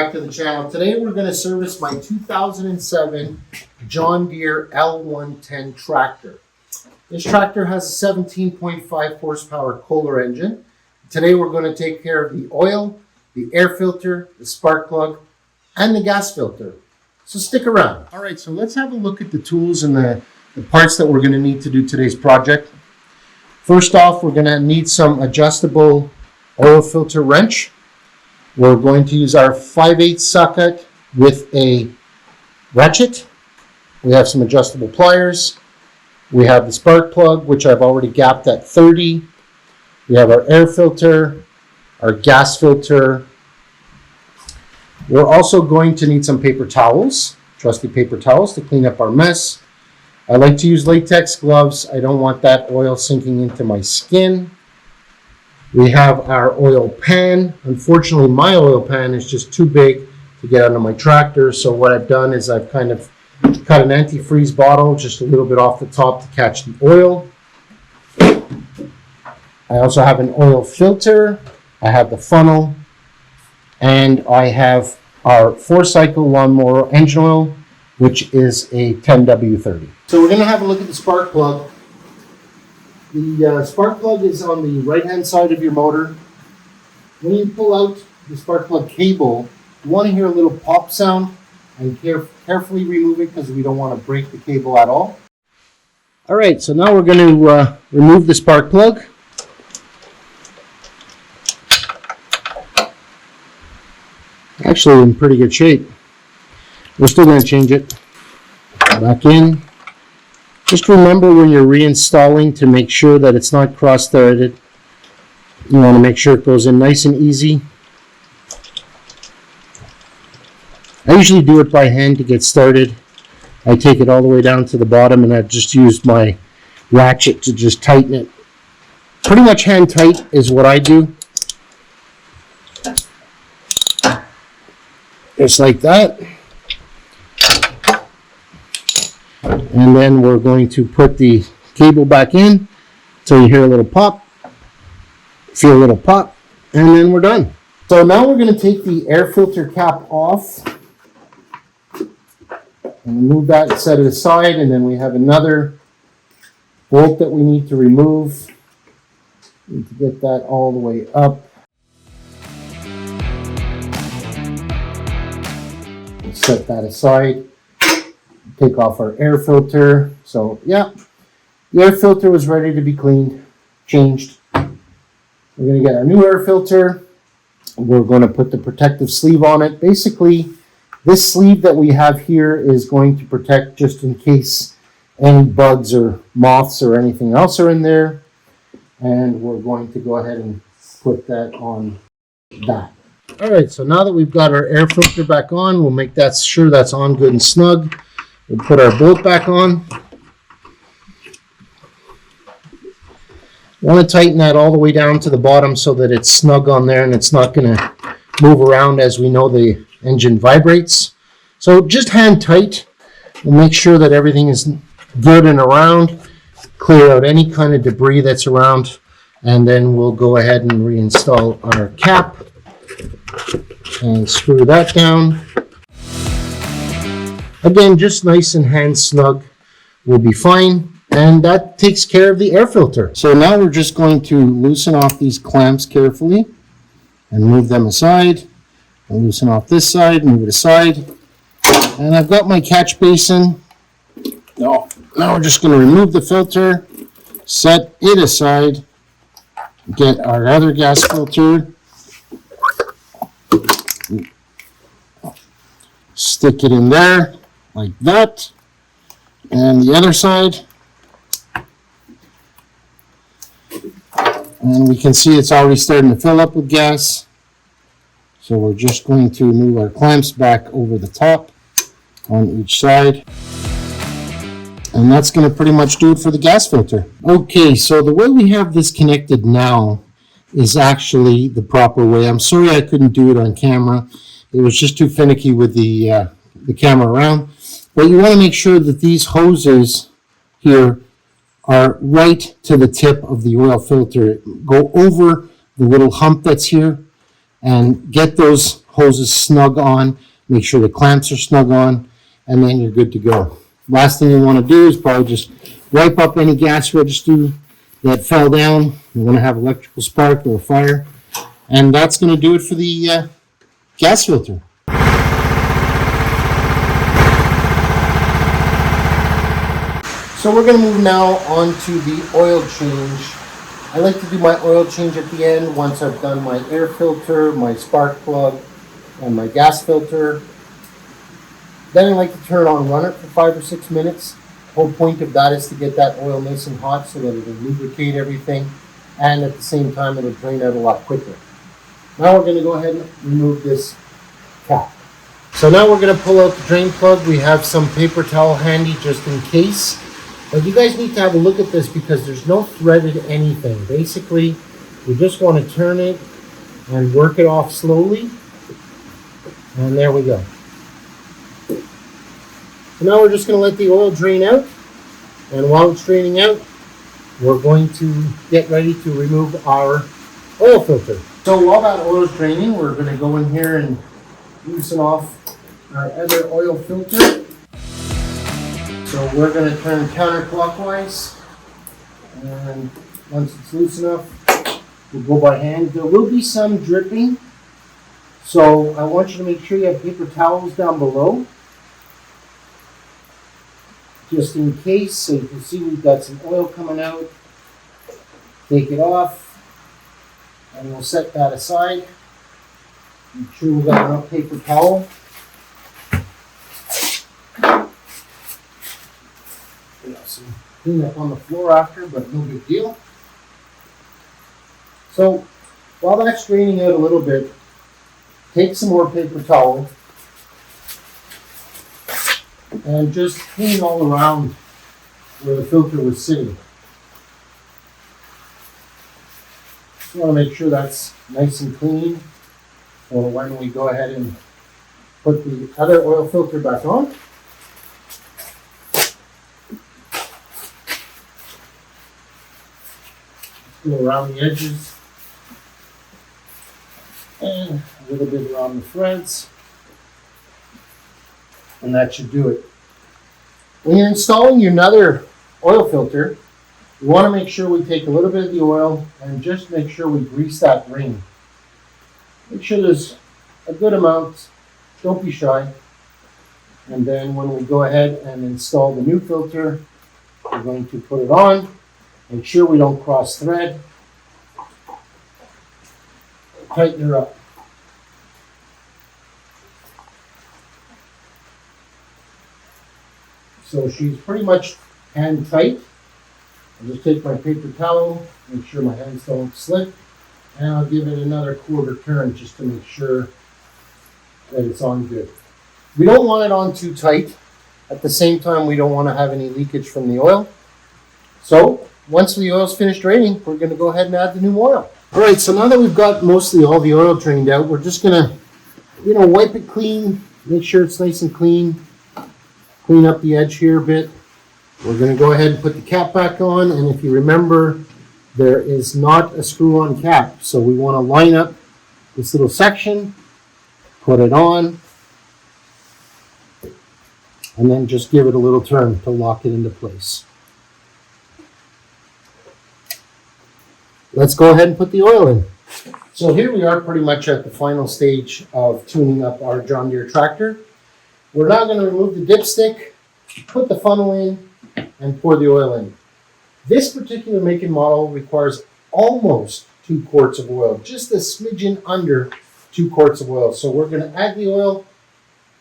back to the channel. Today we're going to service my 2007 John Deere L110 tractor. This tractor has a 17.5 horsepower Kohler engine. Today we're going to take care of the oil, the air filter, the spark plug, and the gas filter. So stick around. All right, so let's have a look at the tools and the parts that we're going to need to do today's project. First off, we're going to need some adjustable oil filter wrench. We're going to use our 5/8 socket with a ratchet. We have some adjustable pliers. We have the spark plug, which I've already gapped at 30. We have our air filter, our gas filter. We're also going to need some paper towels, trusty paper towels, to clean up our mess. I like to use latex gloves. I don't want that oil sinking into my skin. We have our oil pan. Unfortunately, my oil pan is just too big to get onto my tractor. So what I've done is I've kind of cut an antifreeze bottle just a little bit off the top to catch the oil. I also have an oil filter. I have the funnel. And I have our 4-cycle lawnmower engine oil, which is a 10W30. So we're going to have a look at the spark plug. The spark plug is on the right-hand side of your motor. When you pull out the spark plug cable, you want to hear a little pop sound, and carefully remove it because we don't want to break the cable at all. All right, so now we're going to remove the spark plug. Actually in pretty good shape. We're still going to change it. Back in. Just remember when you're reinstalling to make sure that it's not cross-threaded. You want to make sure it goes in nice and easy. I usually do it by hand to get started. I take it all the way down to the bottom and I've just used my ratchet to just tighten it. Pretty much hand tight is what I do. Just like that. And then we're going to put the cable back in so you hear a little pop, feel a little pop, and then we're done. So now we're going to take the air filter cap off and remove that and set it aside. And then we have another bolt that we need to remove. We need to get that all the way up. Set that aside. Take off our air filter. So yeah, the air filter was ready to be cleaned, changed. We're going to get our new air filter. We're going to put the protective sleeve on it. Basically, this sleeve that we have here is going to protect just in case any bugs or moths or anything else are in there. And we're going to go ahead and put that on that. All right, so now that we've got our air filter back on, we'll make that sure that's on good and snug. We'll put our bolt back on. Want to tighten that all the way down to the bottom so that it's snug on there and it's not going to move around. As we know, the engine vibrates. So just hand tight. We'll make sure that everything is good and around. Clear out any kind of debris that's around. And then we'll go ahead and reinstall our cap. And screw that down. Again, just nice and hand snug will be fine. And that takes care of the air filter. So now we're just going to loosen off these clamps carefully and move them aside. And loosen off this side, move it aside. And I've got my catch basin. Now we're just going to remove the filter, set it aside, get our other gas filter. Stick it in there like that, and the other side, and we can see it's already starting to fill up with gas. So we're just going to move our clamps back over the top on each side, and that's going to pretty much do it for the gas filter. Okay, so the way we have this connected now is actually the proper way. I'm sorry I couldn't do it on camera. It was just too finicky with the camera around. But you want to make sure that these hoses here are right to the tip of the oil filter. Go over the little hump that's here and get those hose is snug on, make sure the clamps are snug on, and then you're good to go. Last thing you want to do is probably just wipe up any gas residue that fell down. You're going to have electrical spark or fire. And that's going to do it for the gas filter. So we're going to move now on to the oil change. I like to do my oil change at the end once I've done my air filter, my spark plug, and my gas filter. Then I like to turn it on and run it for 5 or 6 minutes. The whole point of that is to get that oil nice and hot so that it'll lubricate everything, and at the same time it'll drain out a lot quicker. Now we're going to go ahead and remove this cap. So now we're going to pull out the drain plug. We have some paper towel handy just in case. But you guys need to have a look at this because there's no threaded anything. Basically, you just want to turn it and work it off slowly. And there we go. So now we're just going to let the oil drain out. And while it's draining out, we're going to get ready to remove our oil filter. So while that oil is draining, we're going to go in here and loosen off our other oil filter. So we're going to turn counterclockwise, and once it's loose enough, we'll go by hand. There will be some dripping, so I want you to make sure you have paper towels down below, just in case. So you can see we've got some oil coming out. Take it off, and we'll set that aside. Make sure we've got enough paper towel. Some cleanup on the floor after, but no big deal. So while that's draining out a little bit, take some more paper towel and just clean all around where the filter was sitting. Just want to make sure that's nice and clean for when we go ahead and put the other oil filter back on. Go around the edges and a little bit around the threads, and that should do it. When you're installing your other oil filter, you want to make sure we take a little bit of the oil and just make sure we grease that ring. Make sure there's a good amount, don't be shy. And then when we go ahead and install the new filter, we're going to put it on. Make sure we don't cross thread. Tighten her up. So she's pretty much hand tight. I'll just take my paper towel, make sure my hands don't slip, and I'll give it another quarter turn just to make sure that it's on good. We don't want it on too tight. At the same time, we don't want to have any leakage from the oil. So once the oil's finished draining, we're going to go ahead and add the new oil. All right, so now that we've got mostly all the oil drained out, we're just going to, wipe it clean, make sure it's nice and clean, clean up the edge here a bit. We're going to go ahead and put the cap back on, and if you remember, there is not a screw-on cap, so we want to line up this little section, put it on, and then just give it a little turn to lock it into place. Let's go ahead and put the oil in. So here we are pretty much at the final stage of tuning up our John Deere tractor. We're now going to remove the dipstick, put the funnel in, and pour the oil in. This particular make and model requires almost 2 quarts of oil, just a smidgen under 2 quarts of oil. So we're going to add the oil,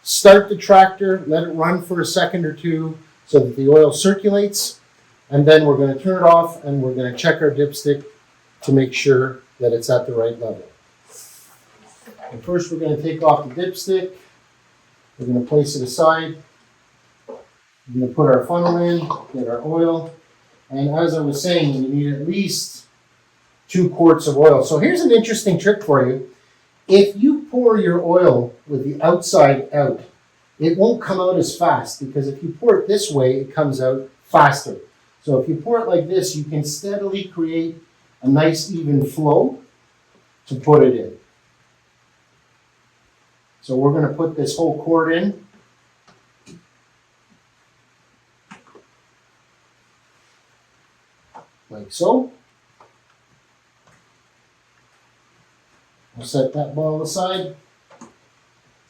start the tractor, let it run for a second or two so that the oil circulates, and then we're going to turn it off and we're going to check our dipstick to make sure that it's at the right level. And first we're going to take off the dipstick. We're going to place it aside. We're going to put our funnel in, get our oil. And as I was saying, you need at least 2 quarts of oil. So here's an interesting trick for you. If you pour your oil with the outside out, it won't come out as fast because if you pour it this way, it comes out faster. So if you pour it like this, you can steadily create a nice even flow to put it in. So we're going to put this whole cord in. Like so. We'll set that ball aside.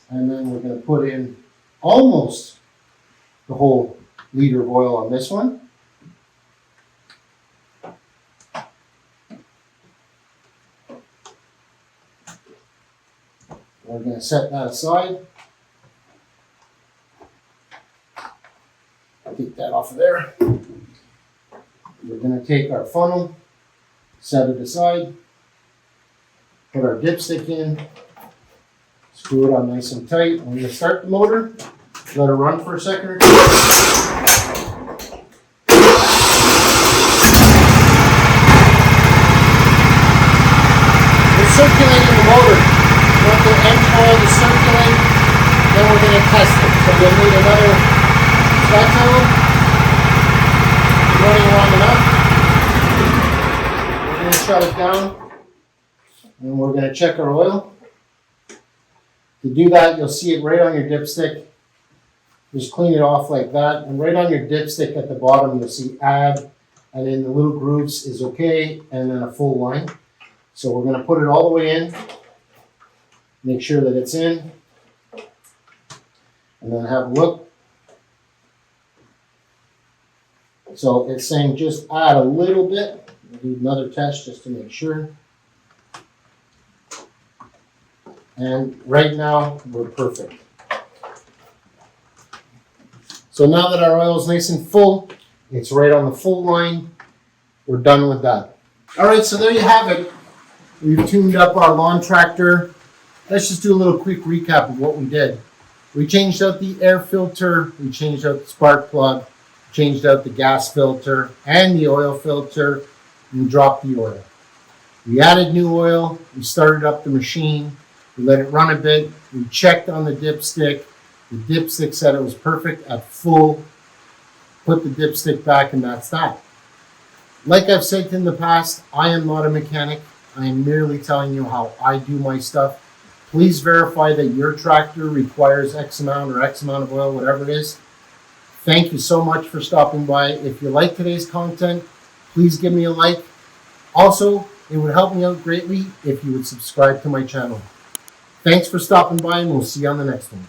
And then we're going to put in almost the whole liter of oil on this one. We're going to set that aside. Take that off of there. We're going to take our funnel, set it aside, put our dipstick in, screw it on nice and tight. I'm going to start the motor, let it run for a second or two. We're circulating the motor. Once the engine oil is circulating, then we're going to test it. So we'll need another spatula running long enough. We're going to shut it down, and we're going to check our oil. To do that, you'll see it right on your dipstick. Just clean it off like that, and right on your dipstick at the bottom, you'll see add, and in the little grooves is okay, and then a full line. So we're going to put it all the way in. Make sure that it's in, and then have a look. So it's saying just add a little bit. We'll do another test just to make sure. And right now, we're perfect. So now that our oil is nice and full, it's right on the full line, we're done with that. All right, so there you have it. We've tuned up our lawn tractor. Let's just do a little quick recap of what we did. We changed out the air filter, we changed out the spark plug, changed out the gas filter and the oil filter, and dropped the oil. We added new oil, we started up the machine, we let it run a bit, we checked on the dipstick. The dipstick said it was perfect at full. Put the dipstick back, and that's that. Like I've said in the past, I am not a mechanic. I am merely telling you how I do my stuff. Please verify that your tractor requires X amount or X amount of oil, whatever it is. Thank you so much for stopping by. If you like today's content, please give me a like. Also, it would help me out greatly if you would subscribe to my channel. Thanks for stopping by, and we'll see you on the next one.